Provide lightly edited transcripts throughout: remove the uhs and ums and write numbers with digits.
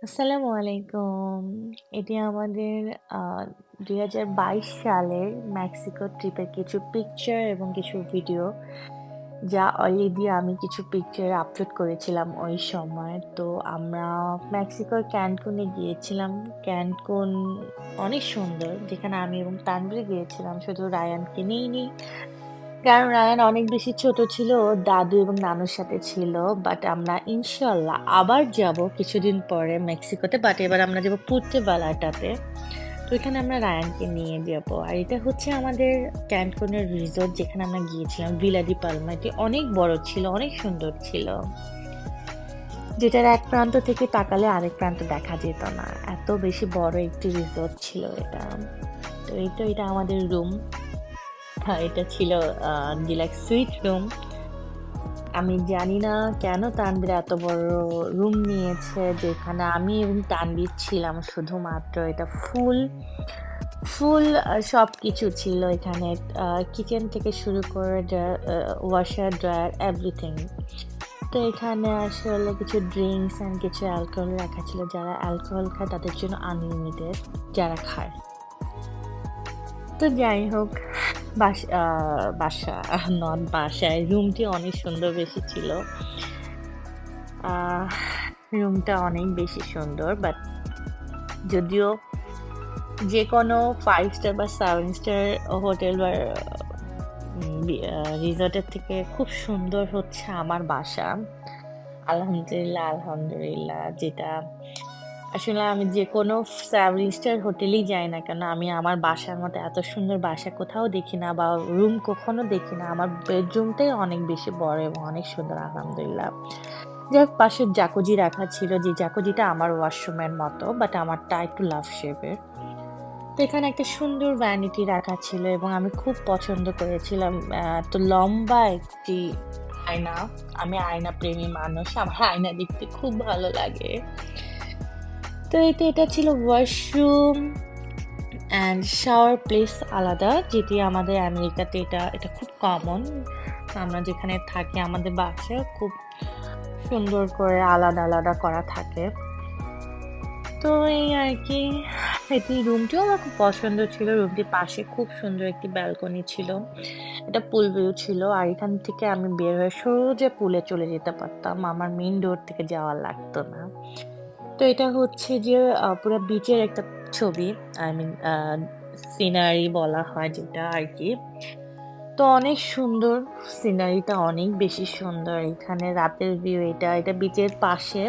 আসসালামু আলাইকুম। এটি আমাদের আ ২০২২ সালের মেক্সিকো ট্রিপের কিছু পিকচার এবং কিছু ভিডিও, যা অলরেডি আমি কিছু পিকচার আপলোড করেছিলাম ওই সময়। তো আমরা মেক্সিকোর ক্যানকুনে গিয়েছিলাম। ক্যানকুন অনেক সুন্দর, যেখানে আমি এবং তানভীর গিয়েছিলাম। শুধু রায়ানকে নিইনি। কারণ রায়ান অনেক বেশি ছোট ছিল। ওর দাদু এবং নানুর সাথে ছিল। বাট আমরা ইনশাআল্লাহ আবার যাব কিছুদিন পরে মেক্সিকোতে। বাট এবার আমরা যাব পুর্তো বালাটাতে। তো এখানে আমরা রায়ানকে নিয়ে যাব। আর এটা হচ্ছে আমাদের ক্যানকুনের রিসোর্ট, যেখানে আমরা গিয়েছিলাম। Villa de Palma. এটি অনেক বড় ছিল, অনেক সুন্দর ছিল। যেটার এক প্রান্ত থেকে তাকালে আরেক প্রান্ত দেখা যেত না। এত বেশি বড় একটি রিসোর্ট ছিল এটা। তো এটা আমাদের রুম। হ্যাঁ, এটা ছিল ডিলাক্স সুইট রুম। আমি জানি না কেন তানভীর এত বড় রুম নিয়েছে, যেখানে আমি এবং তানভীর ছিলাম শুধুমাত্র। এটা ফুল, ফুল সবকিছু ছিল এখানে। কিচেন থেকে শুরু করে ওয়াশার, ড্রায়ার, এভরিথিং। তো এখানে আসলে কিছু ড্রিঙ্কস অ্যান্ড কিছু অ্যালকোহল রাখা ছিল। যারা অ্যালকোহল খায় তাদের জন্য আনলিমিটেড, যারা খায়। তো যাই হোক, বাসা নট বাসায়, রুমটি অনেক সুন্দর বেশি ছিল। আহ রুমটা অনেক বেশি সুন্দর, বাট যদিও যে কোনো 5 স্টার বা 7 স্টার হোটেল বা রিসর্টের থেকে খুব সুন্দর হচ্ছে আমার বাসা। আলহামদুলিল্লাহ, আলহামদুলিল্লাহ। যেটা আসলে আমি যে কোনো 7 স্টার হোটেলেই যাই না কেন, আমি আমার বাসার মতো এত সুন্দর বাসা কোথাও দেখি না, বা রুম কখনো দেখি না। আমার বেডরুমটাই অনেক বেশি বড় এবং অনেক সুন্দর, আলহামদুলিল্লাহ। যাই হোক, পাশে জাকুজি রাখা ছিল, যে জাকুজিটা আমার ওয়াশরুমের মতো, বাট আমারটা একটু লাভ শেপের। তো এখানে একটা সুন্দর ভ্যানিটি রাখা ছিল এবং আমি খুব পছন্দ করেছিলাম। তো লম্বা একটি আয়না। আমি আয়না প্রেমী মানুষ, আমার আয়না দেখতে খুব ভালো লাগে। তো এটা ছিল ওয়াশরুম অ্যান্ড শাওয়ার প্লেস আলাদা, যেটি আমাদের আমেরিকাতে এটা খুব কমন। আমরা যেখানে থাকি আমাদের বাসায় খুব সুন্দর করে আলাদা আলাদা করা থাকে। তো এই আর কি। রুমটিও আমার খুব পছন্দ ছিল। রুমটির পাশে খুব সুন্দর একটি ব্যালকনি ছিল। এটা পুল ভিউ ছিল। আর এখান থেকে আমি বের হয়ে সোজা পুলে চলে যেতে পারতাম। আমার মেইন ডোর থেকে যাওয়া লাগতো না। তো এটা হচ্ছে যে পুরা বিচের একটা ছবি। আই মিন সিনারি বলা হয় যেটা আরকি। তো অনেক সুন্দর, সিনারিটা অনেক বেশি সুন্দর। এখানে রাতের ভিউ এটা বিচের পাশে।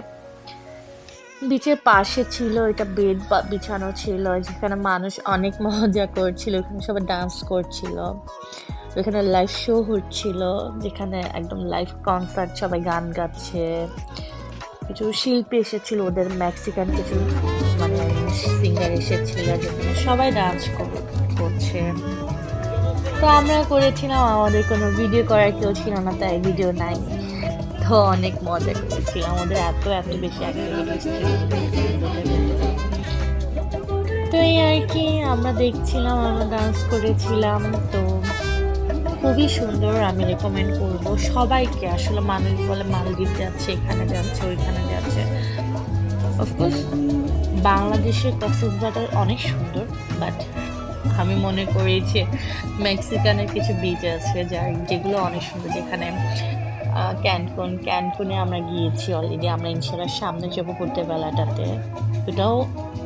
বিচের পাশে ছিল, এটা বেড বিছানো ছিল, যেখানে মানুষ অনেক মজা করছিল। এখানে সবাই ডান্স করছিল। এখানে লাইভ শো হচ্ছিল, যেখানে একদম লাইভ কনসার্ট, সবাই গান গাচ্ছে। কিছু শিল্পী এসেছিল, ওদের মেক্সিকান কিছু মানে সিঙ্গার এসেছিল, যেখানে সবাই ডান্স করছে। তো আমরা করেছিলাম, আমাদের কোনো ভিডিও করার কেউ ছিল না, তাই ভিডিও নাই। তো অনেক মজা করেছিলাম। আমাদের এত বেশি অ্যাক্টিভিটিস ছিল রিসোর্টের ভেতরে। তো এই আর কি, আমরা দেখছিলাম, আমরা ডান্স করেছিলাম। তো খুবই সুন্দর, আমি রেকমেন্ড করব সবাইকে। আসলে মানুষ বলে মালদ্বীপ যাচ্ছে, এখানে যাচ্ছে, ওইখানে যাচ্ছে। অফকোর্স বাংলাদেশের কক্সবাজার অনেক সুন্দর, বাট আমি মনে করি যে মেক্সিকানের কিছু বিচ আছে যেগুলো অনেক সুন্দর, যেখানে ক্যানকুনে আমরা গিয়েছি অলরেডি। আমরা ইনশাল্লাহ সামনে যাবো ঘুরতে বেলাটাতে। এটাও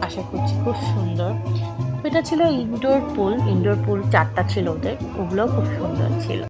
আশা করছি খুব সুন্দর। তো এটা ছিল ইনডোর পুল। ইনডোর পুল 4টা ছিল ওদের, ওগুলোও খুব সুন্দর ছিল।